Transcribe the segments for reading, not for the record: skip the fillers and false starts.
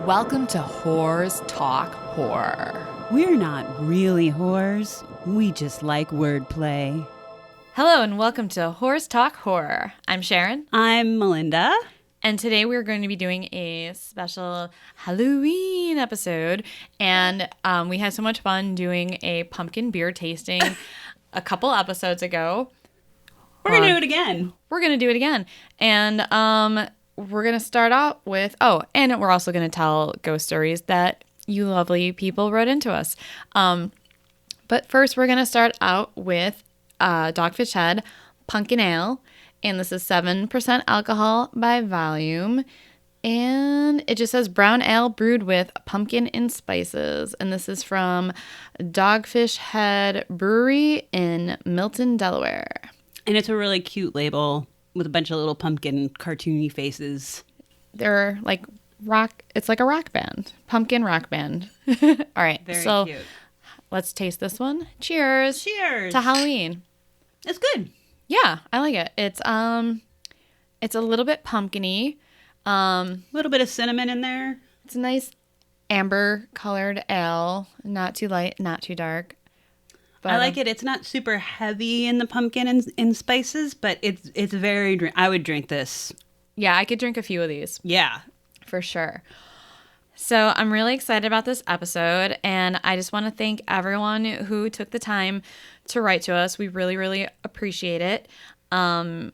Welcome to Whores Talk Horror. We're not really whores. We just like wordplay. Hello and welcome to Whores Talk Horror. I'm Sharon. I'm Melinda. And today we're going to be doing a special Halloween episode. And we had so much fun doing a pumpkin beer tasting a couple episodes ago. We're going to do it again. We're going to do it again. And we're going to start out with, and we're also going to tell ghost stories that you lovely people wrote into us. But first, we're going to start out with Dogfish Head Pumpkin Ale. And this is 7% alcohol by volume. And it just says brown ale brewed with pumpkin and spices. And this is from Dogfish Head Brewery in Milton, Delaware. And it's a really cute label with a bunch of little pumpkin cartoony faces. They're like rock. It's like a rock band. Pumpkin rock band. All right. Very so cute. Let's taste this one. Cheers. Cheers. To Halloween. It's good. Yeah, I like it. It's a little bit pumpkin-y. A little bit of cinnamon in there. It's a nice amber colored ale. Not too light, not too dark. But I like it. It's not super heavy in the pumpkin and spices, but it's very. I would drink this. Yeah, I could drink a few of these. Yeah, for sure. So I'm really excited about this episode, and I just want to thank everyone who took the time to write to us. We really, really appreciate it. And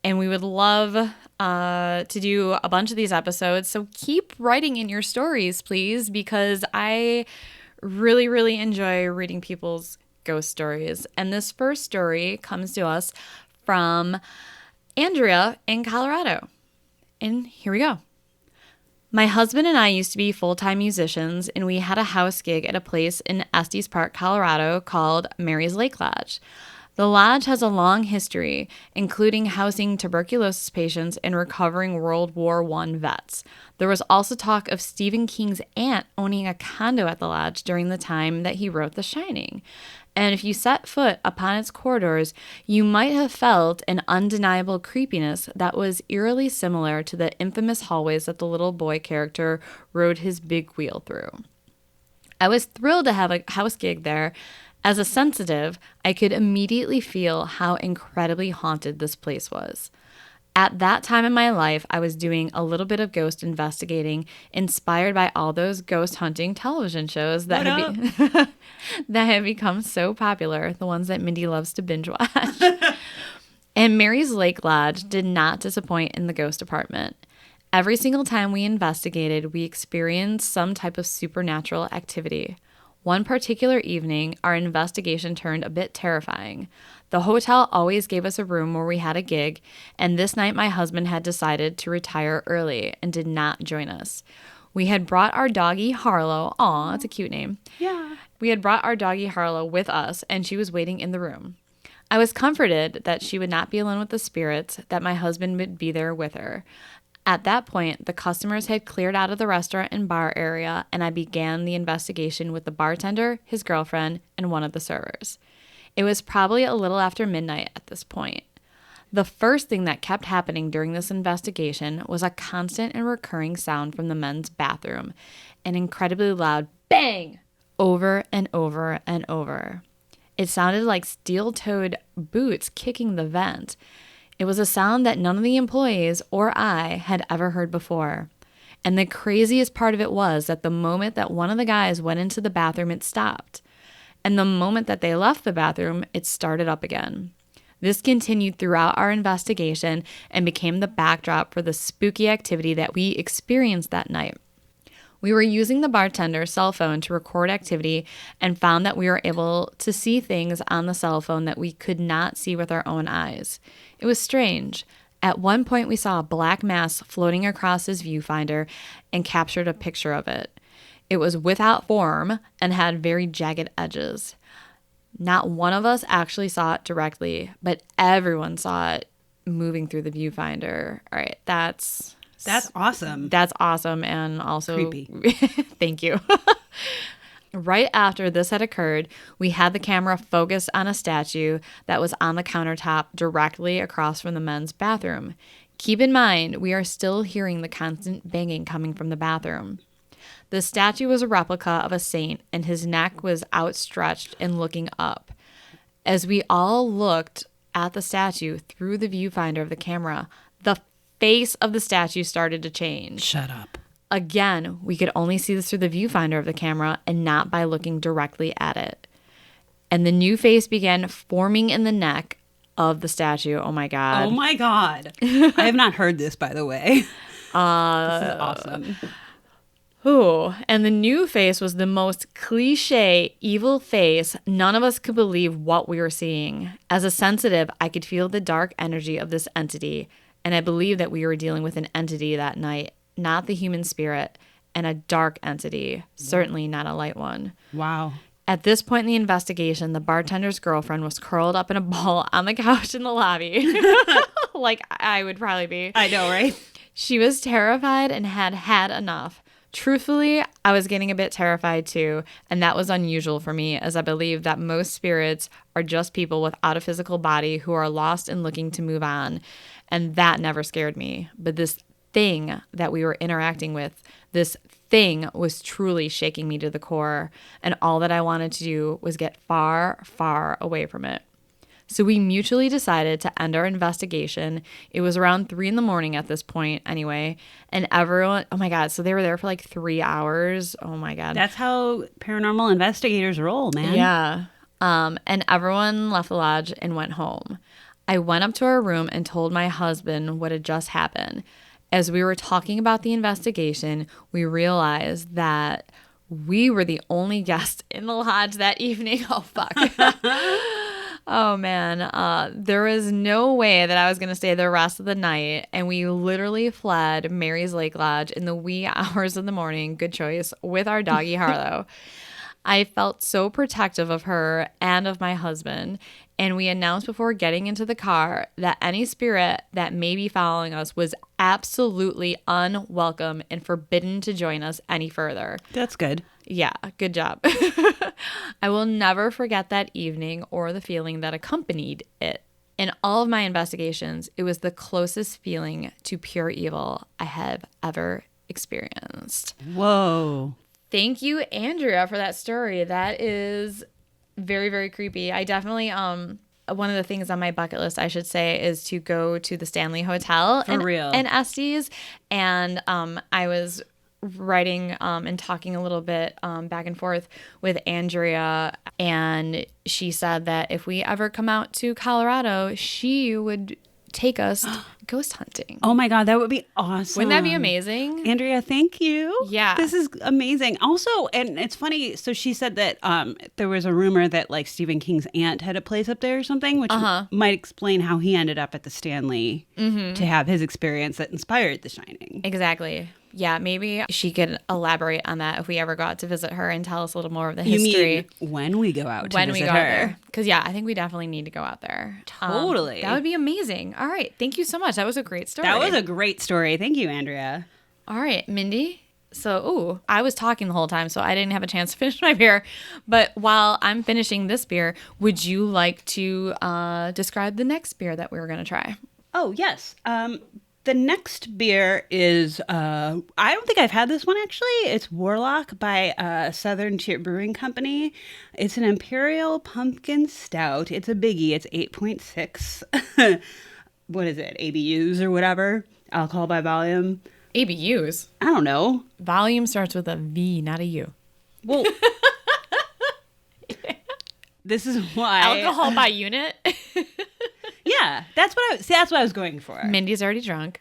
we would love to do a bunch of these episodes. So keep writing in your stories, please, because I really, really enjoy reading people's ghost stories. And this first story comes to us from Andrea in Colorado. And here we go. My husband and I used to be full-time musicians, and we had a house gig at a place in Estes Park, Colorado called Mary's Lake Lodge. The lodge has a long history, including housing tuberculosis patients and recovering World War I vets. There was also talk of Stephen King's aunt owning a condo at the lodge during the time that he wrote The Shining. And if you set foot upon its corridors, you might have felt an undeniable creepiness that was eerily similar to the infamous hallways that the little boy character rode his big wheel through. I was thrilled to have a house gig there. As a sensitive, I could immediately feel how incredibly haunted this place was. At that time in my life, I was doing a little bit of ghost investigating, inspired by all those ghost hunting television shows that have become so popular, the ones that Mindy loves to binge watch. And Mary's Lake Lodge did not disappoint in the ghost department. Every single time we investigated, we experienced some type of supernatural activity. One particular evening, our investigation turned a bit terrifying. The hotel always gave us a room where we had a gig, and this night my husband had decided to retire early and did not join us. We had brought our doggie Harlow. Aw, it's a cute name. Yeah. We had brought our doggie Harlow with us, and she was waiting in the room. I was comforted that she would not be alone with the spirits, that my husband would be there with her. At that point, the customers had cleared out of the restaurant and bar area, and I began the investigation with the bartender, his girlfriend, and one of the servers. It was probably a little after midnight at this point. The first thing that kept happening during this investigation was a constant and recurring sound from the men's bathroom, an incredibly loud bang over and over and over. It sounded like steel-toed boots kicking the vent. It was a sound that none of the employees or I had ever heard before. And the craziest part of it was that the moment that one of the guys went into the bathroom, it stopped. And the moment that they left the bathroom, it started up again. This continued throughout our investigation and became the backdrop for the spooky activity that we experienced that night. We were using the bartender's cell phone to record activity and found that we were able to see things on the cell phone that we could not see with our own eyes. It was strange. At one point, we saw a black mass floating across his viewfinder and captured a picture of it. It was without form and had very jagged edges. Not one of us actually saw it directly, but everyone saw it moving through the viewfinder. All right, that's awesome. That's awesome and also creepy. Thank you. Right after this had occurred, we had the camera focused on a statue that was on the countertop directly across from the men's bathroom. Keep in mind, we are still hearing the constant banging coming from the bathroom. The statue was a replica of a saint, and his neck was outstretched and looking up. As we all looked at the statue through the viewfinder of the camera, the face of the statue started to change. Shut up. Again, we could only see this through the viewfinder of the camera and not by looking directly at it. And the new face began forming in the neck of the statue. Oh my God. Oh my God. I have not heard this, by the way. This is awesome. Ooh, and the new face was the most cliche, evil face. None of us could believe what we were seeing. As a sensitive, I could feel the dark energy of this entity, and I believe that we were dealing with an entity that night, not the human spirit, and a dark entity, certainly not a light one. Wow. At this point in the investigation, the bartender's girlfriend was curled up in a ball on the couch in the lobby, like I would probably be. I know, right? She was terrified and had had enough. Truthfully, I was getting a bit terrified too, and that was unusual for me, as I believe that most spirits are just people without a physical body who are lost and looking to move on, and that never scared me. But this thing that we were interacting with, this thing was truly shaking me to the core, and all that I wanted to do was get far, far away from it. So we mutually decided to end our investigation. It was around 3 a.m. at this point anyway. And everyone, oh my God, so they were there for like 3 hours. Oh my God. That's how paranormal investigators roll, man. Yeah. And everyone left the lodge and went home. I went up to our room and told my husband what had just happened. As we were talking about the investigation, we realized that we were the only guests in the lodge that evening. Oh, fuck. Oh, man. There was no way that I was going to stay the rest of the night. And we literally fled Mary's Lake Lodge in the wee hours of the morning. Good choice. With our doggy Harlow. I felt so protective of her and of my husband. And we announced before getting into the car that any spirit that may be following us was absolutely unwelcome and forbidden to join us any further. That's good. Yeah, good job. I will never forget that evening or the feeling that accompanied it. In all of my investigations, it was the closest feeling to pure evil I have ever experienced. Whoa. Thank you, Andrea, for that story. That is very, very creepy. I definitely, one of the things on my bucket list, I should say, is to go to the Stanley Hotel in Estes. And I was writing and talking a little bit back and forth with Andrea, and she said that if we ever come out to Colorado, she would take us ghost hunting. Oh my God, that would be awesome. Wouldn't that be amazing? Andrea, thank you. Yeah. This is amazing. Also, and it's funny, so she said that there was a rumor that like Stephen King's aunt had a place up there or something, which might explain how he ended up at the Stanley to have his experience that inspired The Shining. Exactly. Yeah, maybe she could elaborate on that if we ever got to visit her and tell us a little more of the history. You mean when we go out to visit her? Because, yeah, I think we definitely need to go out there. Totally. That would be amazing. All right. Thank you so much. That was a great story. That was a great story. Thank you, Andrea. All right, Mindy. So, I was talking the whole time, so I didn't have a chance to finish my beer. But while I'm finishing this beer, would you like to describe the next beer that we were going to try? Oh, yes. The next beer is, I don't think I've had this one actually. It's Warlock by Southern Tier Brewing Company. It's an Imperial Pumpkin Stout. It's a biggie. It's 8.6. What is it? ABUs or whatever? Alcohol by volume. ABUs? I don't know. Volume starts with a V, not a U. Well, this is why. Alcohol by unit? Yeah, that's what I was going for. Mindy's already drunk.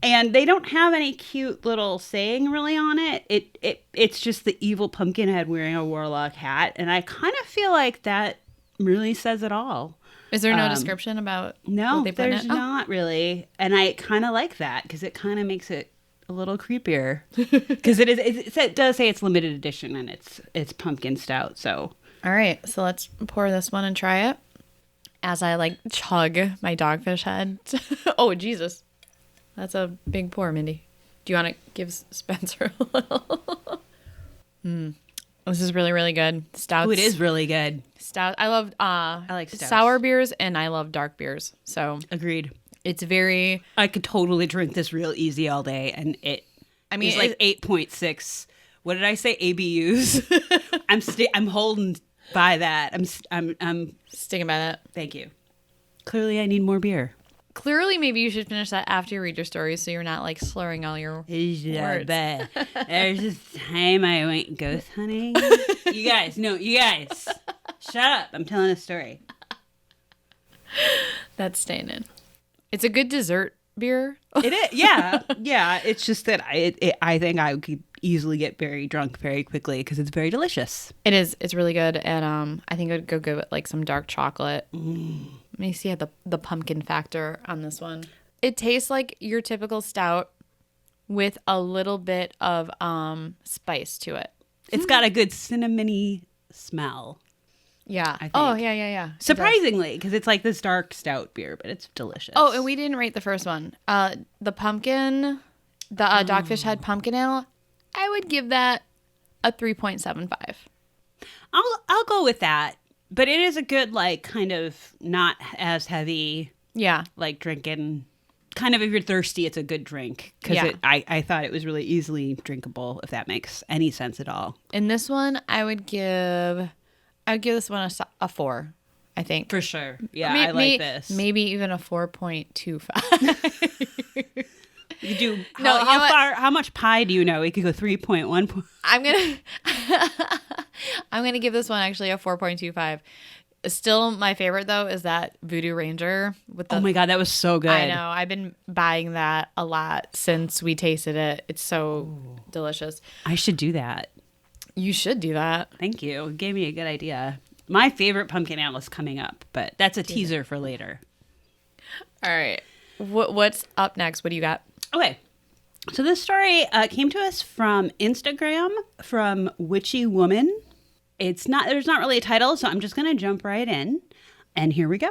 And they don't have any cute little saying really on it. It's just the evil pumpkin head wearing a warlock hat. And I kind of feel like that really says it all. Is there no description about no, what they put in it? There's not really. And I kind of like that because it kind of makes it a little creepier. Because it does say it's limited edition and it's pumpkin stout. So all right, so let's pour this one and try it. As I chug my Dogfish Head. Oh, Jesus. That's a big pour, Mindy. Do you want to give Spencer a little? This is really, really good. Stouts. Oh, it is really good. Stout. I love I like stouts. Sour beers, and I love dark beers. So agreed. It's very... I could totally drink this real easy all day, and it's like 8.6 What did I say? ABUs. I'm holding by that. I'm Sticking by that. Thank you. Clearly, I need more beer. Clearly, maybe you should finish that after you read your story so you're not like slurring all your words. There's this time I went ghost hunting. You guys. Shut up. I'm telling a story. That's staying in. It's a good dessert beer. It is. Yeah. Yeah. It's just that I think I could easily get very drunk very quickly because it's very delicious. It is. It's really good. And I think it would go good with like some dark chocolate. Let me see the pumpkin factor on this one. It tastes like your typical stout with a little bit of spice to it. It's got a good cinnamony smell. Yeah. I think. Oh, yeah. Surprisingly, because it's like this dark stout beer, but it's delicious. Oh, and we didn't rate the first one. The pumpkin, the Dogfish Head Pumpkin Ale, I would give that a 3.75. I'll go with that. But it is a good, like, kind of not as heavy. Yeah. Like drinking. Kind of if you're thirsty, it's a good drink. Because Yeah. I thought it was really easily drinkable, if that makes any sense at all. In this one, I would give this one a 4, I think. For sure. Yeah, I like this. Maybe even a 4.25. You do. No, How much pie do you know? We could go 3.1. I'm gonna give this one actually a 4.25. Still, my favorite though is that Voodoo Ranger with the. Oh my god, that was so good. I know. I've been buying that a lot since we tasted it. It's so delicious. I should do that. You should do that. Thank you. It gave me a good idea. My favorite pumpkin ale is coming up, but that's a teaser for later. All right. What's up next? What do you got? Okay. So this story came to us from Instagram from Witchy Woman. There's not really a title, so I'm just going to jump right in. And here we go.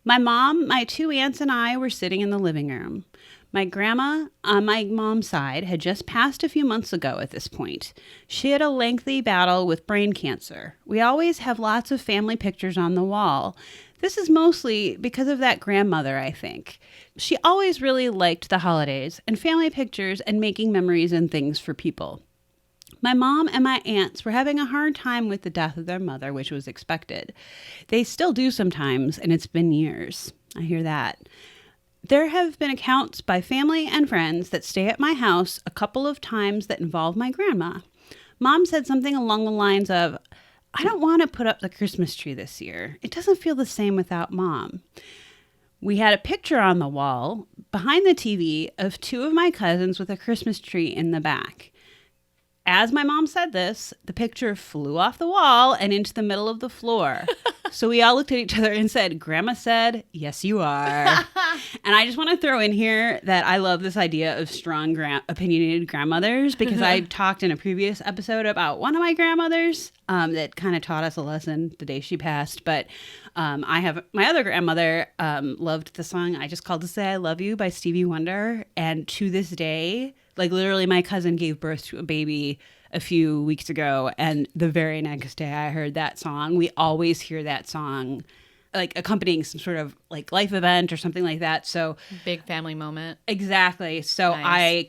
My mom, my 2 aunts, and I were sitting in the living room. My grandma on my mom's side had just passed a few months ago at this point. She had a lengthy battle with brain cancer. We always have lots of family pictures on the wall. This is mostly because of that grandmother, I think. She always really liked the holidays and family pictures and making memories and things for people. My mom and my aunts were having a hard time with the death of their mother, which was expected. They still do sometimes, and it's been years. I hear that. There have been accounts by family and friends that stay at my house a couple of times that involve my grandma. Mom said something along the lines of, I don't want to put up the Christmas tree this year. It doesn't feel the same without Mom. We had a picture on the wall behind the TV of 2 of my cousins with a Christmas tree in the back. As my mom said this, the picture flew off the wall and into the middle of the floor. So we all looked at each other and said, Grandma said, yes, you are. And I just want to throw in here that I love this idea of strong, opinionated grandmothers because I talked in a previous episode about one of my grandmothers that kind of taught us a lesson the day she passed. But I have my other grandmother loved the song I Just Called to Say I Love You by Stevie Wonder. And to this day, like literally my cousin gave birth to a baby a few weeks ago, and the very next day I heard that song. We always hear that song like accompanying some sort of like life event or something like that. So big family moment. Exactly. So Nice.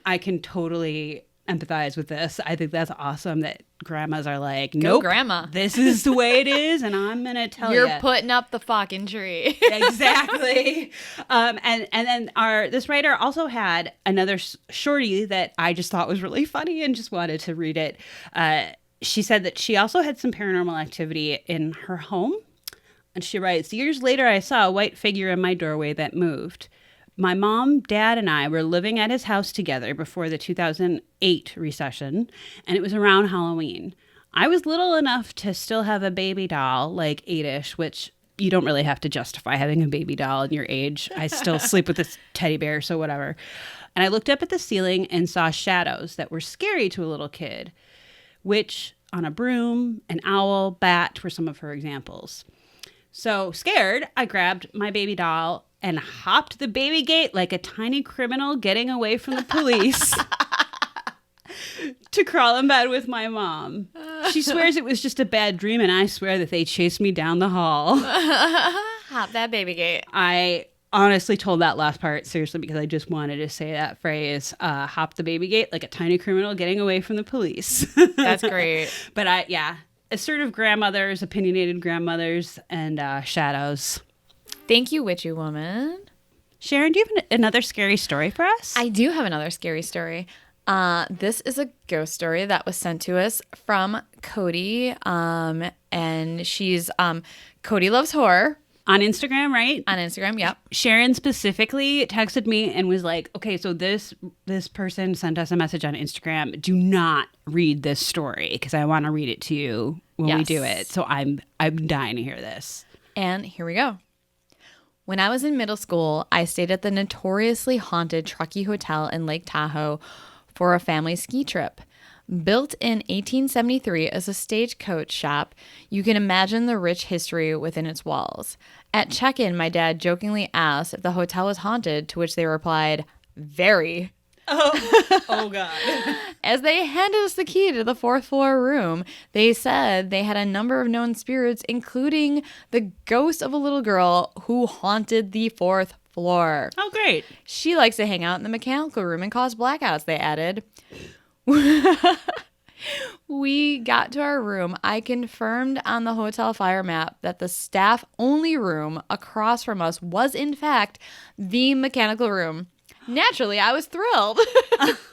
I can totally empathize with this. I think that's awesome that grandmas are like, nope, grandma. This is the way it is, and I'm gonna tell you. You're putting up the fucking tree. Exactly. And then this writer also had another shorty that I just thought was really funny and just wanted to read it. She said that she also had some paranormal activity in her home. And she writes, years later, I saw a white figure in my doorway that moved. My mom, dad, and I were living at his house together before the 2008 recession, and it was around Halloween. I was little enough to still have a baby doll, like 8-ish, which you don't really have to justify having a baby doll in your age. I still sleep with this teddy bear, so whatever. And I looked up at the ceiling and saw shadows that were scary to a little kid. Witch on a broom, an owl, bat were some of her examples. So scared, I grabbed my baby doll and hopped the baby gate like a tiny criminal getting away from the police to crawl in bed with my mom. She swears it was just a bad dream, and I swear that they chased me down the hall. Hop that baby gate. I honestly told that last part seriously because I just wanted to say that phrase, hop the baby gate like a tiny criminal getting away from the police. That's great. But assertive grandmothers, opinionated grandmothers, and shadows. Thank you, witchy woman. Sharon, do you have another scary story for us? I do have another scary story. This is a ghost story that was sent to us from Cody. And she's Cody Loves Horror. On Instagram, right? On Instagram, yep. Sharon specifically texted me and was like, okay, so this person sent us a message on Instagram. Do not read this story because I want to read it to you when we do it. So I'm dying to hear this. And here we go. When I was in middle school, I stayed at the notoriously haunted Truckee Hotel in Lake Tahoe for a family ski trip. Built in 1873 as a stagecoach shop, you can imagine the rich history within its walls. At check-in, my dad jokingly asked if the hotel was haunted, to which they replied, "Very." Oh God. As they handed us the key to the fourth floor room, they said they had a number of known spirits, including the ghost of a little girl who haunted the fourth floor. Oh, great. She likes to hang out in the mechanical room and cause blackouts, they added. We got to our room. I confirmed on the hotel fire map that the staff-only room across from us was, in fact, the mechanical room. Naturally, I was thrilled.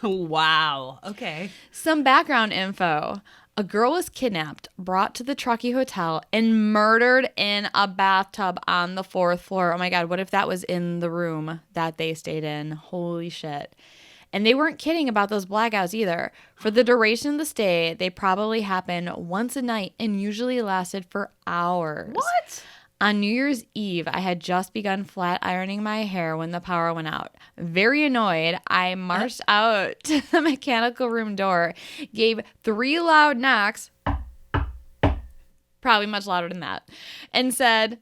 Wow. Okay. Some background info. A girl was kidnapped, brought to the Truckee Hotel, and murdered in a bathtub on the fourth floor. Oh my God, what if that was in the room that they stayed in? Holy shit. And they weren't kidding about those blackouts either. For the duration of the stay, they probably happened once a night and usually lasted for hours. What? On New Year's Eve, I had just begun flat ironing my hair when the power went out. Very annoyed, I marched out to the mechanical room door, gave 3 loud knocks, probably much louder than that, and said,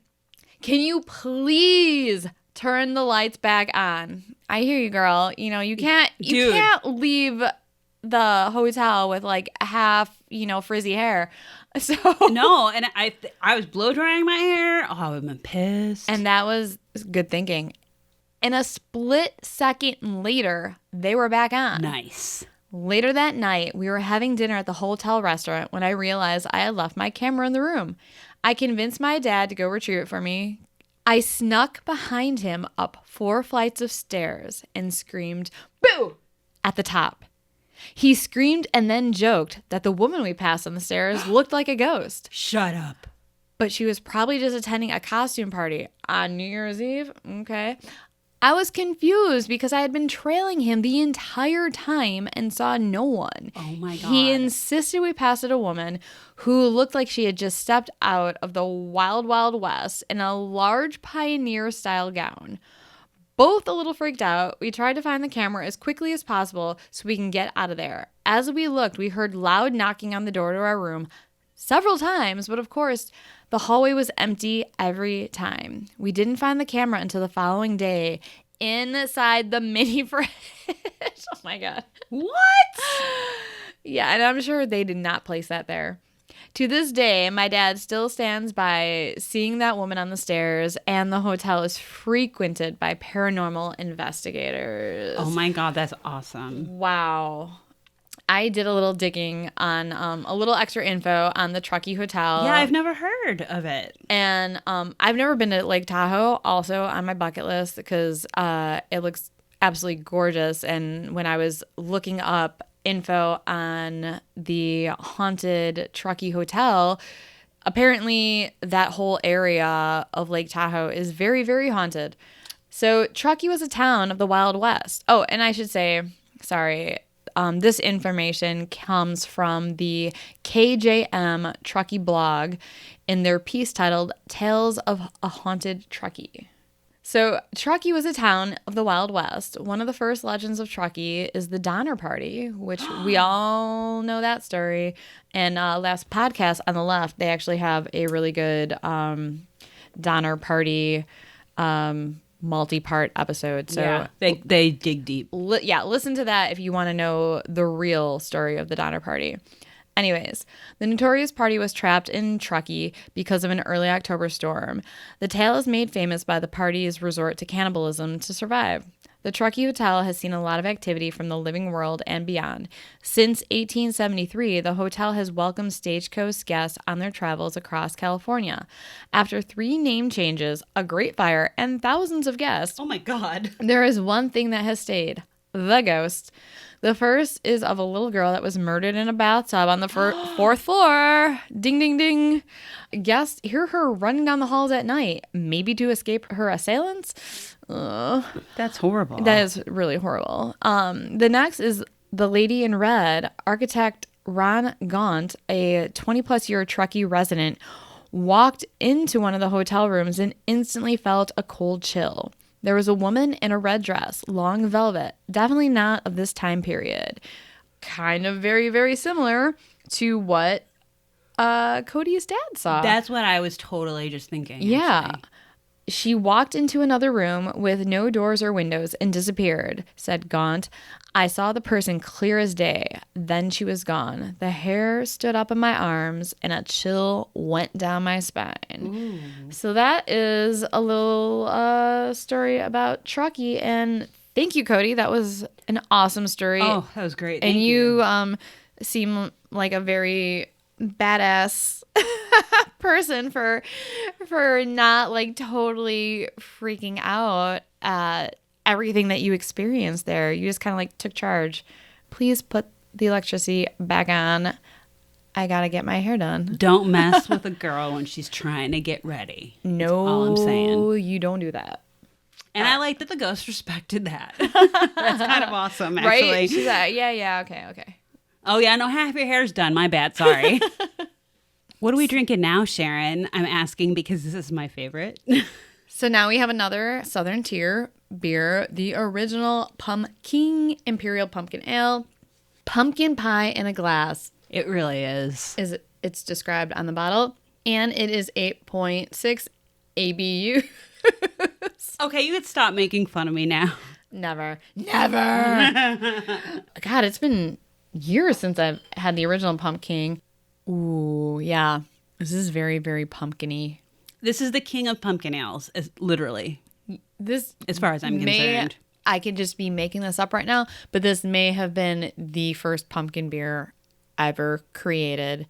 "Can you please turn the lights back on?" I hear you, girl. You know, you can't leave the hotel with like half, frizzy hair. So no, and I was blow drying my hair. Oh, I would have been pissed. And that was good thinking. And a split second later, they were back on. Nice. Later that night, we were having dinner at the hotel restaurant when I realized I had left my camera in the room. I convinced my dad to go retrieve it for me. I snuck behind him up 4 flights of stairs and screamed, "Boo!" at the top. He screamed and then joked that the woman we passed on the stairs looked like a ghost. Shut up. But she was probably just attending a costume party on New Year's Eve. Okay. I was confused because I had been trailing him the entire time and saw no one. Oh my God. He insisted we passed a woman who looked like she had just stepped out of the Wild Wild West in a large pioneer-style gown. Both a little freaked out, we tried to find the camera as quickly as possible so we can get out of there. As we looked, we heard loud knocking on the door to our room several times, but of course, the hallway was empty every time. We didn't find the camera until the following day inside the mini fridge. Oh my God. What? Yeah, and I'm sure they did not place that there. To this day, my dad still stands by seeing that woman on the stairs, and the hotel is frequented by paranormal investigators. Oh my God, that's awesome. Wow. I did a little digging on a little extra info on the Truckee Hotel. Yeah, I've never heard of it. And I've never been to Lake Tahoe, also on my bucket list, because it looks absolutely gorgeous. And when I was looking up info on the haunted Truckee Hotel, apparently that whole area of Lake Tahoe is very, very haunted. So Truckee was a town of the Wild West. Oh, and I should say, sorry, this information comes from the KJM Truckee blog in their piece titled Tales of a Haunted Truckee. So Truckee was a town of the Wild West. One of the first legends of Truckee is the Donner Party, which we all know that story. And last podcast on the left, they actually have a really good Donner Party multi-part episode. So yeah, they dig deep. Listen to that if you want to know the real story of the Donner Party. Anyways, the notorious party was trapped in Truckee because of an early October storm. The tale is made famous by the party's resort to cannibalism to survive. The Truckee Hotel has seen a lot of activity from the living world and beyond. Since 1873, the hotel has welcomed stagecoach guests on their travels across California. After 3 name changes, a great fire, and thousands of guests, Oh my God. there is one thing that has stayed: the ghost. The first is of a little girl that was murdered in a bathtub on the 4th floor. Ding, ding, ding. Guests hear her running down the halls at night, maybe to escape her assailants. That's horrible. That is really horrible. The next is the Lady in Red. Architect Ron Gaunt, a 20-plus year Truckee resident, walked into one of the hotel rooms and instantly felt a cold chill. There was a woman in a red dress, long velvet, definitely not of this time period. Kind of very, very similar to what Cody's dad saw. That's what I was totally just thinking. Yeah. Actually. She walked into another room with no doors or windows and disappeared, said Gaunt. I saw the person clear as day. Then she was gone. The hair stood up in my arms and a chill went down my spine. Ooh. So that is a little story about Truckee. And thank you, Cody. That was an awesome story. Oh, that was great. Thank you. Seem like a very badass person for not like totally freaking out at everything that you experienced there. You just kind of like took charge. Please put the electricity back on. I gotta get my hair done. Don't mess with a girl when she's trying to get ready. No, that's all I'm saying. You don't do that. And I like that the ghost respected that. That's kind of awesome, actually. Right? She's like, yeah, okay. Oh, yeah, no, half your hair's done. My bad, sorry. What are we drinking now, Sharon? I'm asking because this is my favorite. So now we have another Southern Tier beer, the original Pumpkin Imperial Pumpkin Ale. Pumpkin pie in a glass. It really is. It's described on the bottle, and it is 8.6 ABU. Okay, you could stop making fun of me now. Never. God, it's been years since I've had the original pumpkin. Ooh, yeah. This is very, very pumpkin-y. This is the king of pumpkin ales, literally. This, as far as I'm concerned. I could just be making this up right now, but this may have been the first pumpkin beer ever created.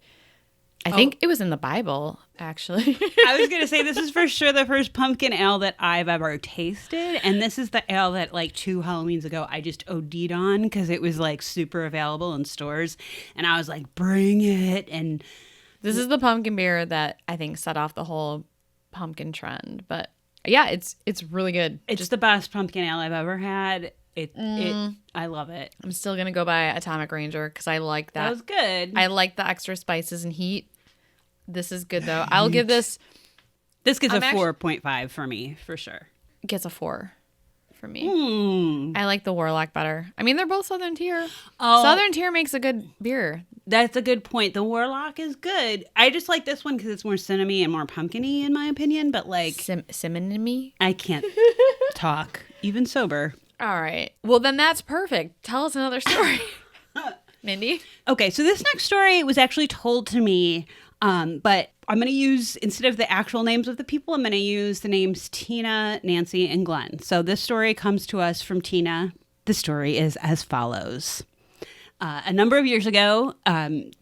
I think it was in the Bible, actually. I was going to say, this is for sure the first pumpkin ale that I've ever tasted. And this is the ale that, like, 2 Halloweens ago, I just OD'd on because it was, like, super available in stores. And I was like, bring it. And this is the pumpkin beer that I think set off the whole pumpkin trend. But, yeah, it's really good. It's the best pumpkin ale I've ever had. I love it. I'm still going to go buy Atomic Ranger because I like that. That was good. I like the extra spices and heat. This is good, though. I'll give this... This gets a 4.5 for me, for sure. Gets a 4 for me. I like the Warlock better. I mean, they're both Southern Tier. Oh, Southern Tier makes a good beer. That's a good point. The Warlock is good. I just like this one because it's more cinnamony and more pumpkin-y, in my opinion. But, like... Cinnamony? I can't talk, even sober. All right. Well, then that's perfect. Tell us another story. Mindy? Okay, so this next story was actually told to me, but I'm going to use, instead of the actual names of the people, I'm going to use the names Tina, Nancy, and Glenn. So this story comes to us from Tina. The story is as follows. A number of years ago,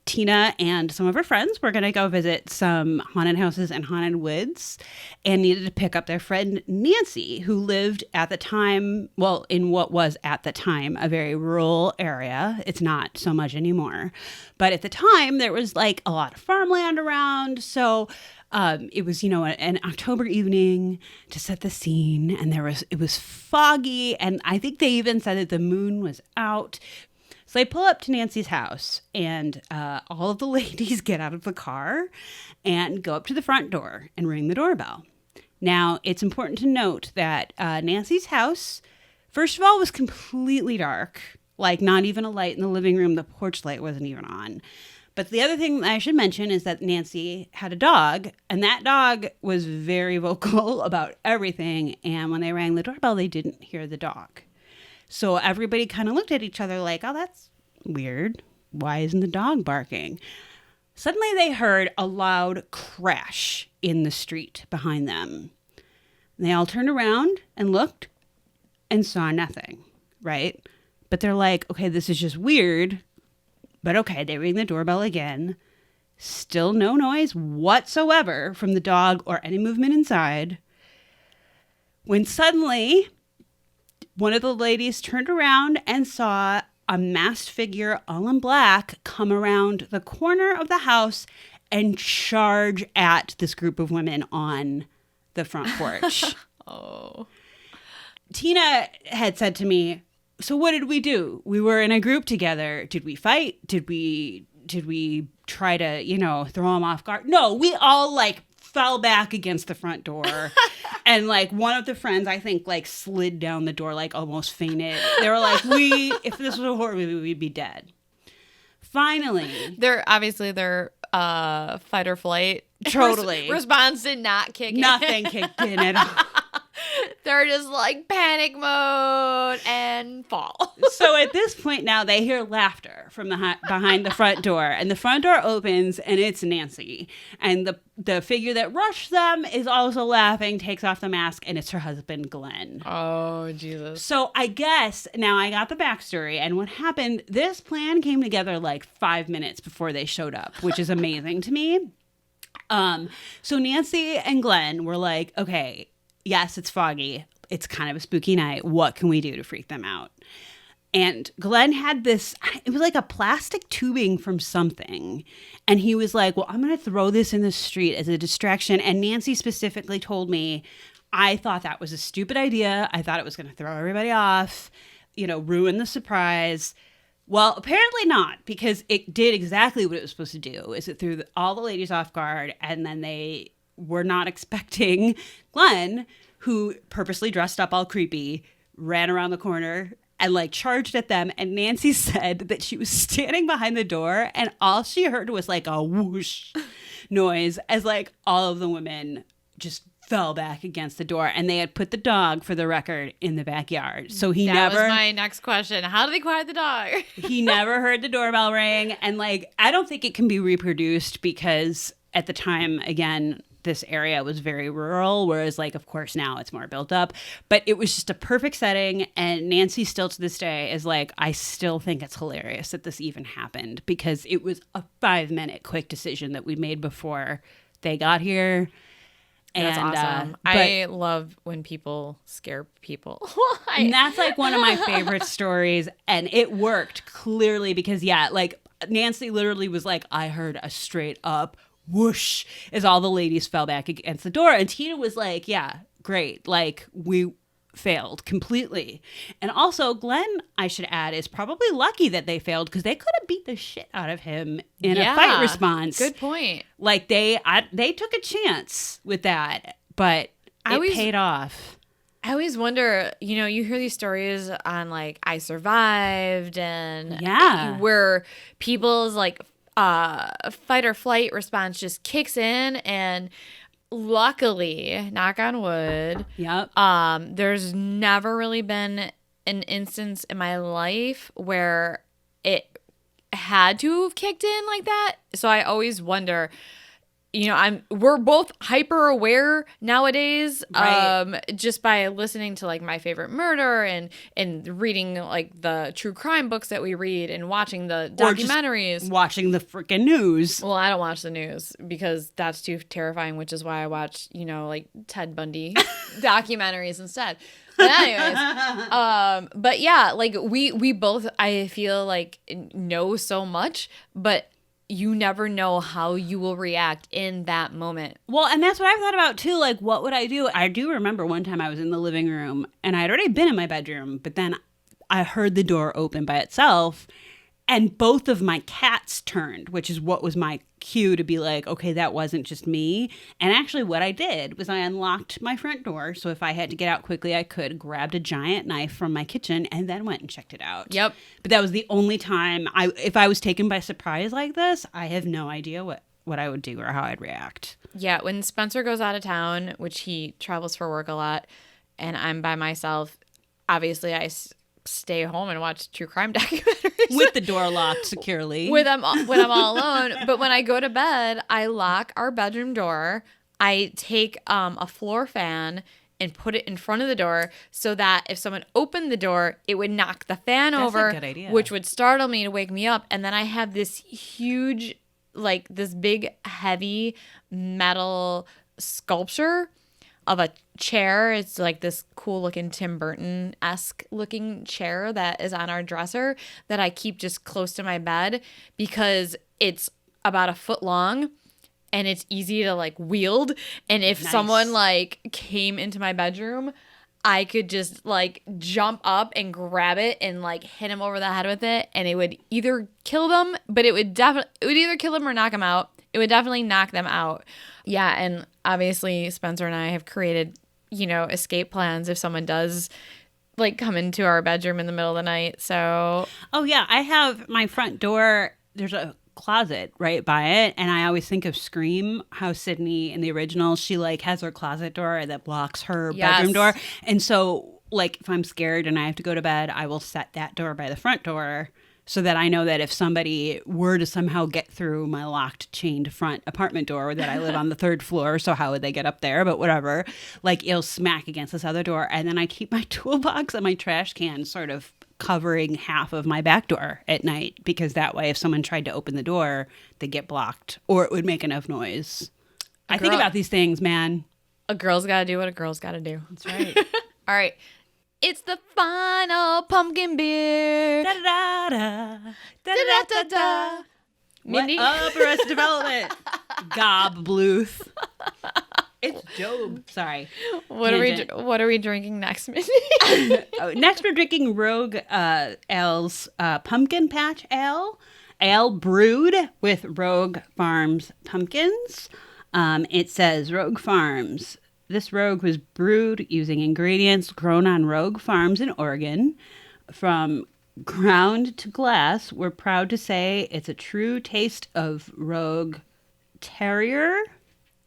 Tina and some of her friends were going to go visit some haunted houses and haunted woods and needed to pick up their friend Nancy, who lived at the time, well, in what was at the time a very rural area. It's not so much anymore. But at the time, there was like a lot of farmland around. So it was, an October evening to set the scene, and it was foggy. And I think they even said that the moon was out. So they pull up to Nancy's house, and all of the ladies get out of the car and go up to the front door and ring the doorbell. Now, it's important to note that Nancy's house, first of all, was completely dark, like not even a light in the living room. The porch light wasn't even on. But the other thing I should mention is that Nancy had a dog, and that dog was very vocal about everything. And when they rang the doorbell, they didn't hear the dog. So everybody kind of looked at each other like, oh, that's weird. why isn't the dog barking? Suddenly they heard a loud crash in the street behind them. They all turned around and looked and saw nothing, right? But they're like, okay, this is just weird. But okay, they ring the doorbell again. Still no noise whatsoever from the dog or any movement inside. When suddenly one of the ladies turned around and saw a masked figure all in black come around the corner of the house and charge at this group of women on the front porch. Oh. Tina had said to me, so what did we do? We were in a group together. Did we fight? Did we try to, throw them off guard? No, we all like fell back against the front door. And like one of the friends, I think, like slid down the door, like almost fainted. They were like, if this was a horror movie, we'd be dead. Finally. They're fight or flight. Totally. Response did not kick in. Nothing kicked in at all. They're just like panic mode and fall. So at this point now, they hear laughter from behind the front door. And the front door opens, and it's Nancy. And the figure that rushed them is also laughing, takes off the mask, and it's her husband, Glenn. Oh, Jesus. So I guess now I got the backstory. And what happened, this plan came together like 5 minutes before they showed up, which is amazing to me. So Nancy and Glenn were like, okay, yes, it's foggy. It's kind of a spooky night. What can we do to freak them out? And Glenn had this, it was like a plastic tubing from something. And he was like, well, I'm going to throw this in the street as a distraction. And Nancy specifically told me, I thought that was a stupid idea. I thought it was going to throw everybody off, ruin the surprise. Well, apparently not, because it did exactly what it was supposed to do. Is it threw all the ladies off guard, and then they were not expecting Glenn, who purposely dressed up all creepy, ran around the corner and like charged at them. And Nancy said that she was standing behind the door and all she heard was like a whoosh noise as like all of the women just fell back against the door. And they had put the dog, for the record, in the backyard. So that was my next question. How do they quiet the dog? He never heard the doorbell ring. And like, I don't think it can be reproduced because at the time, again, this area was very rural, whereas like, of course, now it's more built up. But it was just a perfect setting. And Nancy still to this day is like, I still think it's hilarious that this even happened because it was a 5-minute quick decision that we made before they got here. That's awesome. I love when people scare people. And that's like one of my favorite stories. And it worked clearly because, like Nancy literally was like, I heard a straight up whoosh as all the ladies fell back against the door. And Tina was like, yeah, great. Like we failed completely. And also Glenn, I should add, is probably lucky that they failed because they could have beat the shit out of him in a fight response. Good point. Like they took a chance with that, but it paid off. I always wonder, you hear these stories on like I Survived and where people's like fight or flight response just kicks in, and luckily, knock on wood, there's never really been an instance in my life where it had to have kicked in like that. So I always wonder, we're both hyper aware nowadays, right. Just by listening to like My Favorite Murder and reading like the true crime books that we read and watching the documentaries, or just watching the freaking news. Well, I don't watch the news because that's too terrifying, which is why I watch, like Ted Bundy documentaries instead. But anyways, but yeah, like we both, I feel like, know so much, but you never know how you will react in that moment. Well, and that's what I've thought about too. Like, what would I do? I do remember one time I was in the living room and I had already been in my bedroom, but then I heard the door open by itself and both of my cats turned, which is what was my cue to be like, okay, that wasn't just me. And actually what I did was I unlocked my front door. So if I had to get out quickly, I could, grabbed a giant knife from my kitchen and then went and checked it out. Yep. But that was the only time if I was taken by surprise like this, I have no idea what I would do or how I'd react. Yeah. When Spencer goes out of town, which he travels for work a lot, and I'm by myself, obviously I stay home and watch true crime documentaries With the door locked securely. when I'm all alone. But when I go to bed, I lock our bedroom door. I take a floor fan and put it in front of the door so that if someone opened the door, it would knock the fan over, a good idea. which would startle me to wake me up. And then I have this huge, like this big, heavy metal sculpture of a chair. It's like this cool looking Tim Burton-esque looking chair that is on our dresser that I keep just close to my bed because it's about a foot long and it's easy to like wield. And if someone like came into my bedroom, I could just like jump up and grab it and like hit him over the head with it. And it would either kill them, but it would either kill them or knock them out. It would definitely knock them out. Yeah. And obviously Spencer and I have created, escape plans if someone does like come into our bedroom in the middle of the night. So. Oh yeah. I have my front door. There's a closet right by it, and I always think of Scream, how Sydney in the original, she like has her closet door that blocks her bedroom door, and so like if I'm scared and I have to go to bed, I will set that door by the front door so that I know that if somebody were to somehow get through my locked chained front apartment door, that I live on the 3rd floor, so how would they get up there, but whatever, like it'll smack against this other door. And then I keep my toolbox and my trash can sort of covering half of my back door at night, because that way if someone tried to open the door, they'd get blocked or it would make enough noise. I think about these things, man. A girl's got to do what a girl's got to do. That's right. All right. It's the final pumpkin beer. Da da da da da da da. Mindy? What up, Arrested Development? Gob Bluth. It's Job. Sorry. What are we drinking next, Mindy? Next, we're drinking Rogue Ale's Pumpkin Patch Ale brewed with Rogue Farms pumpkins. It says Rogue Farms. This Rogue was brewed using ingredients grown on Rogue Farms in Oregon. From ground to glass, we're proud to say it's a true taste of Rogue Terrier.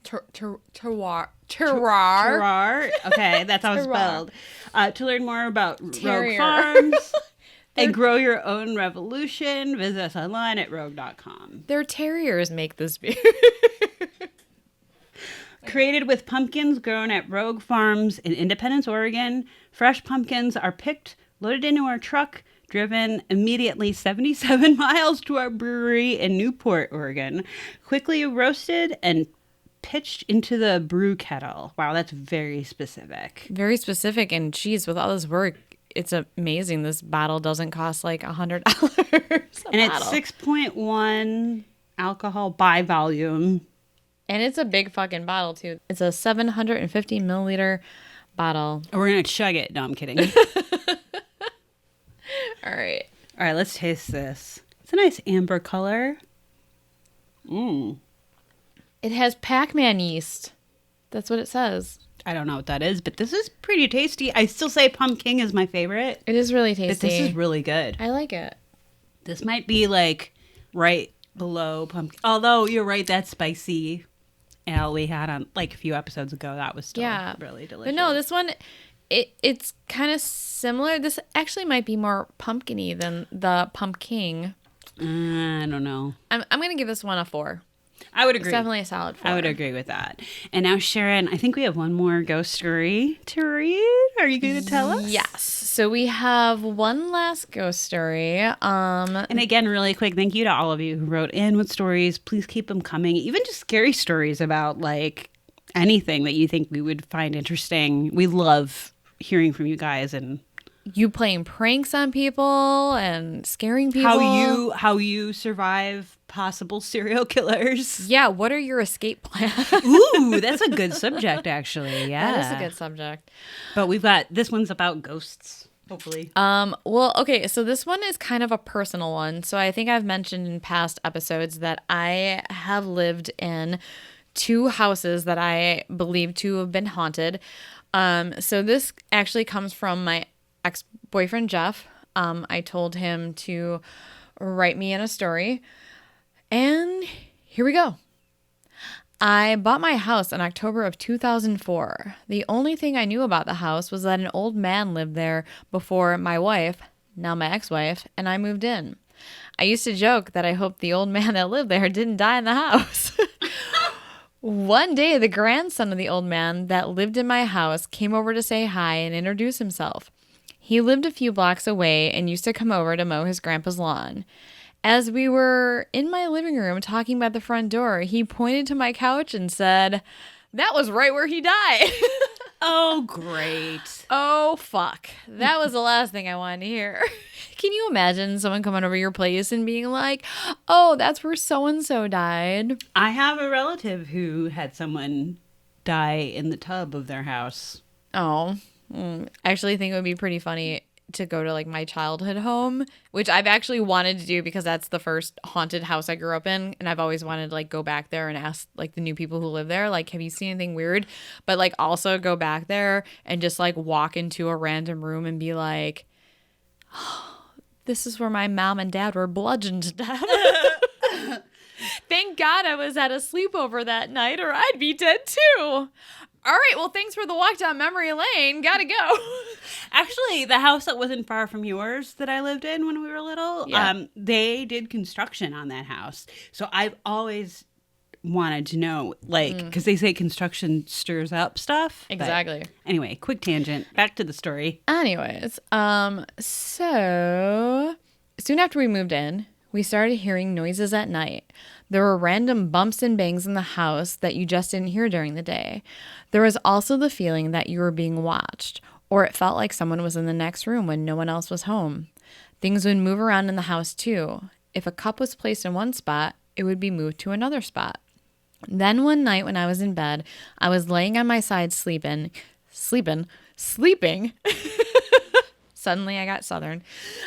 Terroir. Okay, that's how it's spelled. To learn more about Terrier. Rogue Farms and grow your own revolution, visit us online at rogue.com. Their terriers make this beer. Created with pumpkins grown at Rogue Farms in Independence, Oregon, fresh pumpkins are picked, loaded into our truck, driven immediately 77 miles to our brewery in Newport, Oregon, quickly roasted and pitched into the brew kettle. Wow, that's very specific. Very specific, and geez, with all this work, it's amazing. This bottle doesn't cost like $100. And it's 6.1 alcohol by volume. And it's a big fucking bottle, too. It's a 750 milliliter bottle. We're going to chug it. No, I'm kidding. All right. All right, let's taste this. It's a nice amber color. It has Pac-Man yeast. That's what it says. I don't know what that is, but this is pretty tasty. I still say pumpkin is my favorite. It is really tasty. But this is really good. I like it. This might be like right below pumpkin. Although you're right, that spicy ale we had on like a few episodes ago, that was still really delicious. But no, this one, it's kind of similar. This actually might be more pumpkin-y than the pumpkin. I don't know. I'm going to give this one a 4. I would agree. It's definitely a solid 4. I would agree with that. And now, Sharon, I think we have one more ghost story to read. Are you going to tell us? Yes. So we have one last ghost story. And again, really quick, thank you to all of you who wrote in with stories. Please keep them coming. Even just scary stories about like anything that you think we would find interesting. We love hearing from you guys and you playing pranks on people and scaring people. How you survive possible serial killers. Yeah, what are your escape plans? Ooh, that's a good subject, actually. Yeah. That is a good subject. But we've got, this one's about ghosts, hopefully. Well, okay, so this one is kind of a personal one. So I think I've mentioned in past episodes that I have lived in 2 houses that I believe to have been haunted. So this actually comes from my ex-boyfriend, Jeff. I told him to write me in a story. And here we go. I bought my house in October of 2004. The only thing I knew about the house was that an old man lived there before my wife now my ex-wife, and I moved in. I used to joke that I hoped the old man that lived there didn't die in the house. One day, the grandson of the old man that lived in my house came over to say hi and introduce himself. He lived a few blocks away and used to come over to mow his grandpa's lawn. As we were in my living room talking about the front door, he pointed to my couch and said, "That was right where he died." Oh, great. Oh, fuck. That was the last thing I wanted to hear. Can you imagine someone coming over your place and being like, "Oh, that's where so-and-so died"? I have a relative who had someone die in the tub of their house. Oh, I actually think it would be pretty funny to go to like my childhood home, which I've actually wanted to do because that's the first haunted house I grew up in, and I've always wanted to like go back there and ask like the new people who live there, like, have you seen anything weird? But like also go back there and just like walk into a random room and be like, oh, this is where my mom and dad were bludgeoned to death. Thank God I was at a sleepover that night, or I'd be dead too. All right, well, thanks for the walk down memory lane. Gotta go. Actually, the house that wasn't far from yours that I lived in when we were little, they did construction on that house. So I've always wanted to know, like, because they say construction stirs up stuff. Exactly. But anyway, quick tangent. Back to the story. Anyways, so soon after we moved in, we started hearing noises at night. There were random bumps and bangs in the house that you just didn't hear during the day. There was also the feeling that you were being watched, or it felt like someone was in the next room when no one else was home. Things would move around in the house too. If a cup was placed in one spot, it would be moved to another spot. Then one night when I was in bed, I was laying on my side sleeping. Suddenly I got Southern.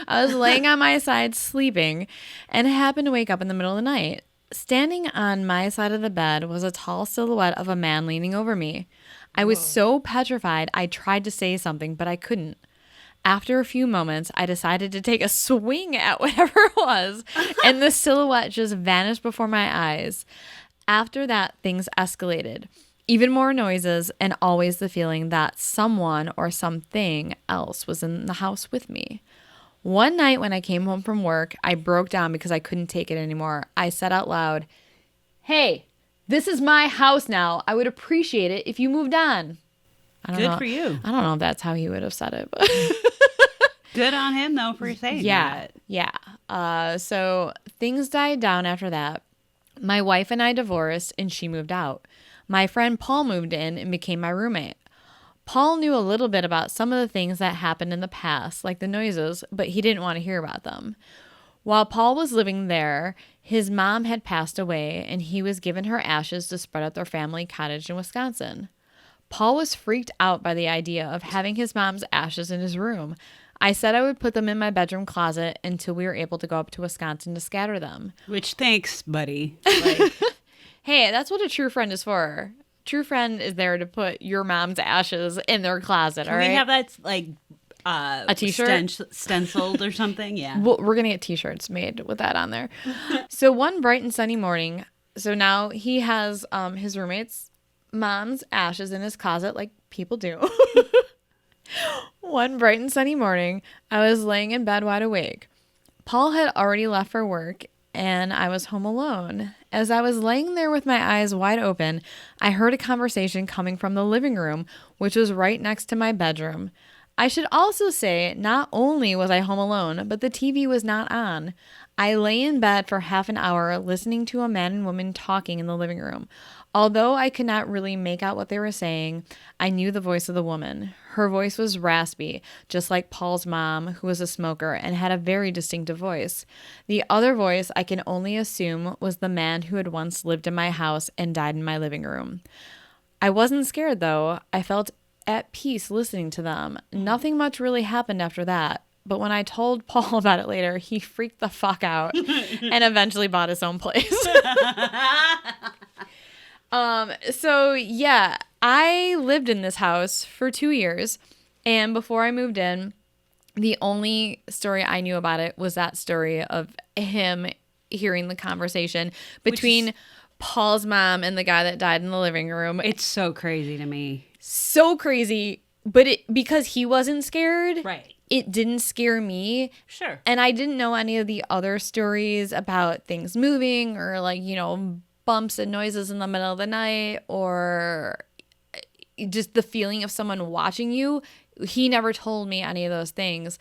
I was laying on my side sleeping and happened to wake up in the middle of the night. Standing on my side of the bed was a tall silhouette of a man leaning over me. I was so petrified I tried to say something, but I couldn't. After a few moments, I decided to take a swing at whatever it was, and the silhouette just vanished before my eyes. After that, things escalated. Even more noises, and always the feeling that someone or something else was in the house with me. One night when I came home from work, I broke down because I couldn't take it anymore. I said out loud, "Hey, this is my house now. I would appreciate it if you moved on." I don't know. For you. I don't know if that's how he would have said it, but Good on him, though, for saying that. Yeah. So things died down after that. My wife and I divorced, and she moved out. My friend Paul moved in and became my roommate. Paul knew a little bit about some of the things that happened in the past, like the noises, but he didn't want to hear about them. While Paul was living there, his mom had passed away, and he was given her ashes to spread at their family cottage in Wisconsin. Paul was freaked out by the idea of having his mom's ashes in his room. I said I would put them in my bedroom closet until we were able to go up to Wisconsin to scatter them. Which, thanks, buddy. Like, hey, that's what a true friend is for. True friend is there to put your mom's ashes in their closet, all right? we have that, like, a t-shirt stenciled or something? Yeah. Well, we're going to get t-shirts made with that on there. So one bright and sunny morning, so now he has his roommate's mom's ashes in his closet like people do. One bright and sunny morning, I was laying in bed wide awake. Paul had already left for work, and I was home alone. As I was laying there with my eyes wide open, I heard a conversation coming from the living room, which was right next to my bedroom. I should also say, not only was I home alone, but the TV was not on. I lay in bed for half an hour listening to a man and woman talking in the living room. Although I could not really make out what they were saying, I knew the voice of the woman. Her voice was raspy, just like Paul's mom, who was a smoker and had a very distinctive voice. The other voice I can only assume was the man who had once lived in my house and died in my living room. I wasn't scared, though. I felt at peace listening to them. Nothing much really happened after that. But when I told Paul about it later, he freaked the fuck out and eventually bought his own place. So yeah, I lived in this house for 2 years, and before I moved in, the only story I knew about it was that story of him hearing the conversation between Paul's mom and the guy that died in the living room. It's so crazy to me. So crazy, but because he wasn't scared. Right. it didn't scare me. Sure. And I didn't know any of the other stories about things moving or like, bumps and noises in the middle of the night or just the feeling of someone watching you. He never told me any of those things.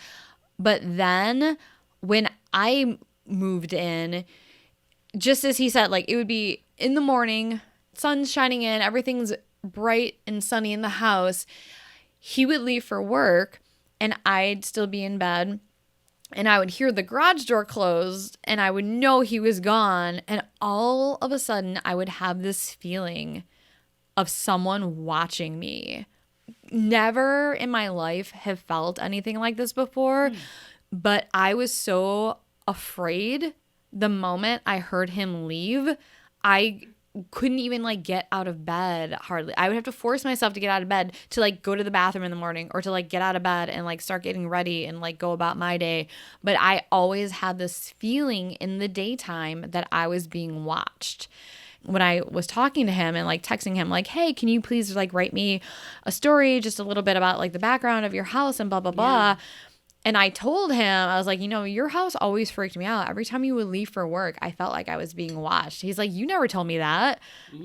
But then when I moved in, just as he said, like it would be in the morning, sun's shining in, everything's bright and sunny in the house. He would leave for work and I'd still be in bed and I would hear the garage door closed and I would know he was gone. And all of a sudden I would have this feeling of someone watching me. Never in my life have felt anything like this before, but I was so afraid the moment I heard him leave. I couldn't even like get out of bed hardly. I would have to force myself to get out of bed to like go to the bathroom in the morning or to like get out of bed and like start getting ready and like go about my day. But I always had this feeling in the daytime that I was being watched. When I was talking to him and like texting him like, hey, can you please like write me a story, just a little bit about like the background of your house and blah, blah, blah. And I told him, I was like, your house always freaked me out. Every time you would leave for work, I felt like I was being watched. He's like, you never told me that.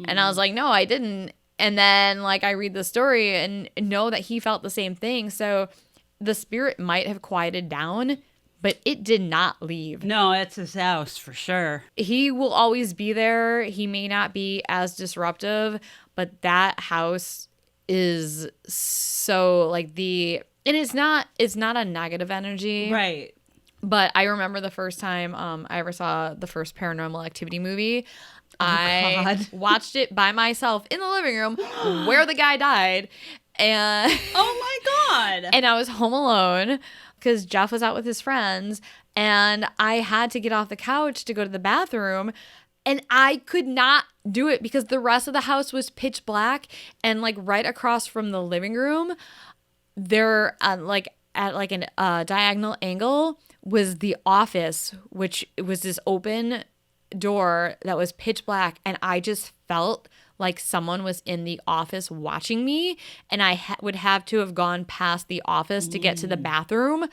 And I was like, no, I didn't. And then like I read the story and know that he felt the same thing. So the spirit might have quieted down, but it did not leave. No, it's his house for sure. He will always be there. He may not be as disruptive, but that house is so like and it's not a negative energy. Right. But I remember the first time I ever saw the first Paranormal Activity movie. I watched it by myself in the living room where the guy died. And oh my God. And I was home alone because Jeff was out with his friends and I had to get off the couch to go to the bathroom and I could not do it because the rest of the house was pitch black and like right across from the living room there like at like an diagonal angle was the office, which was this open door that was pitch black and I just felt like someone was in the office watching me and I would have to have gone past the office to get to the bathroom.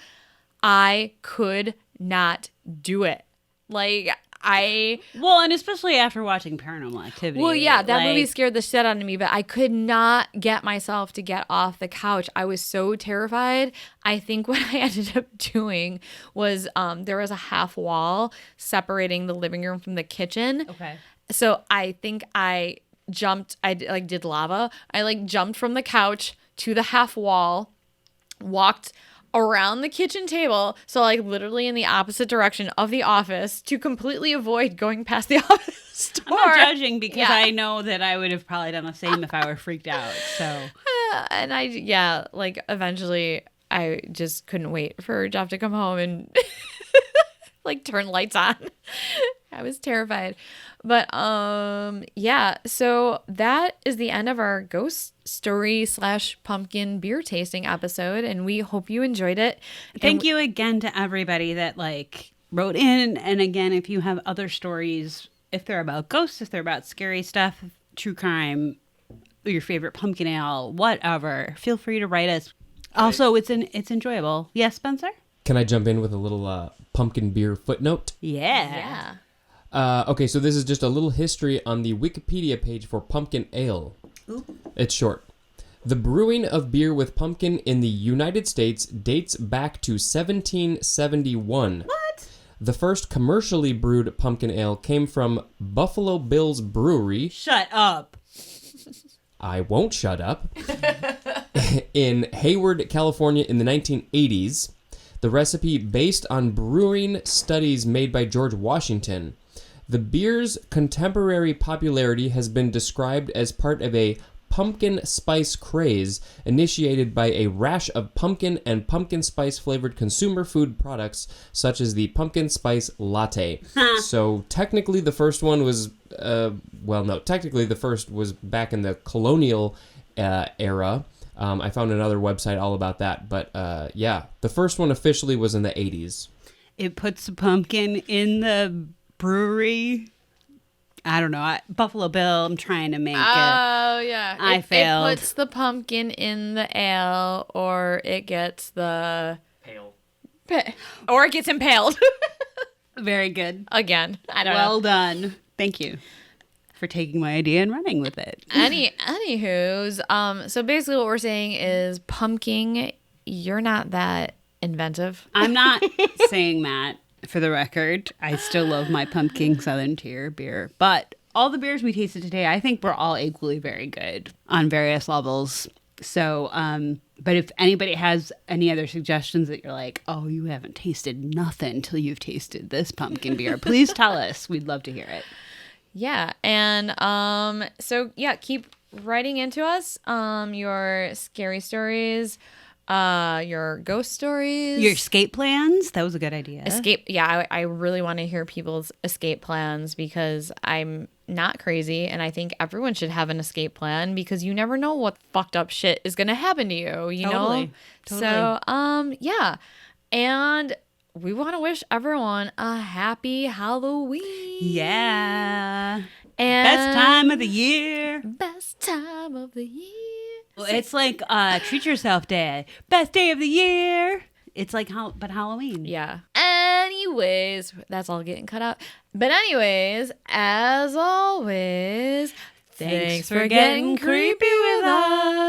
I could not do it. Well, and especially after watching Paranormal Activity. Well, yeah, that movie scared the shit out of me, but I could not get myself to get off the couch. I was so terrified. I think what I ended up doing was there was a half wall separating the living room from the kitchen. Okay. So I think I jumped, I like did lava. I like jumped from the couch to the half wall, walked around the kitchen table, so like literally in the opposite direction of the office to completely avoid going past the office door. I'm not judging because I know that I would have probably done the same if I were freaked out. So, and like eventually I just couldn't wait for Jeff to come home and like turn lights on. I was terrified. But so that is the end of our ghost story / pumpkin beer tasting episode, and we hope you enjoyed it. Thank you again to everybody that like wrote in, and again, if you have other stories, if they're about ghosts, if they're about scary stuff, true crime, your favorite pumpkin ale, whatever, feel free to write us. Also, it's enjoyable. Yes, Spencer? Can I jump in with a little pumpkin beer footnote? Yeah. Okay, so this is just a little history on the Wikipedia page for pumpkin ale. Ooh. It's short. The brewing of beer with pumpkin in the United States dates back to 1771. What? The first commercially brewed pumpkin ale came from Buffalo Bill's Brewery. Shut up. I won't shut up. In Hayward, California in the 1980s. The recipe based on brewing studies made by George Washington. The beer's contemporary popularity has been described as part of a pumpkin spice craze initiated by a rash of pumpkin and pumpkin spice flavored consumer food products such as the pumpkin spice latte. So technically the first one was, technically the first was back in the colonial era. I found another website all about that, but the first one officially was in the 80s. It puts a pumpkin in the brewery. I don't know. Buffalo Bill, I'm trying to make it. Oh, yeah. I failed. It puts the pumpkin in the ale, or it gets the... Pale Or it gets impaled. Very good. Again, I don't know. Well done. Thank you for taking my idea and running with it. Anywho's, so basically what we're saying is pumpkin, you're not that inventive. I'm not saying that for the record. I still love my pumpkin Southern Tier beer, but all the beers we tasted today, I think were all equally very good on various levels. So, but if anybody has any other suggestions that you're like, oh, you haven't tasted nothing till you've tasted this pumpkin beer, please tell us. We'd love to hear it. Yeah. And so yeah, keep writing into us your scary stories, your ghost stories, Your escape plans. That was a good idea. Yeah, I really want to hear people's escape plans because I'm not crazy and I think everyone should have an escape plan because you never know what fucked up shit is going to happen to you, you know? So, yeah. And we want to wish everyone a happy Halloween. Yeah. And Best time of the year. Best time of the year. Well, it's like treat yourself day. Best day of the year. It's like but Halloween. Yeah. Anyways, that's all getting cut out. But anyways, as always, thanks for getting creepy with us.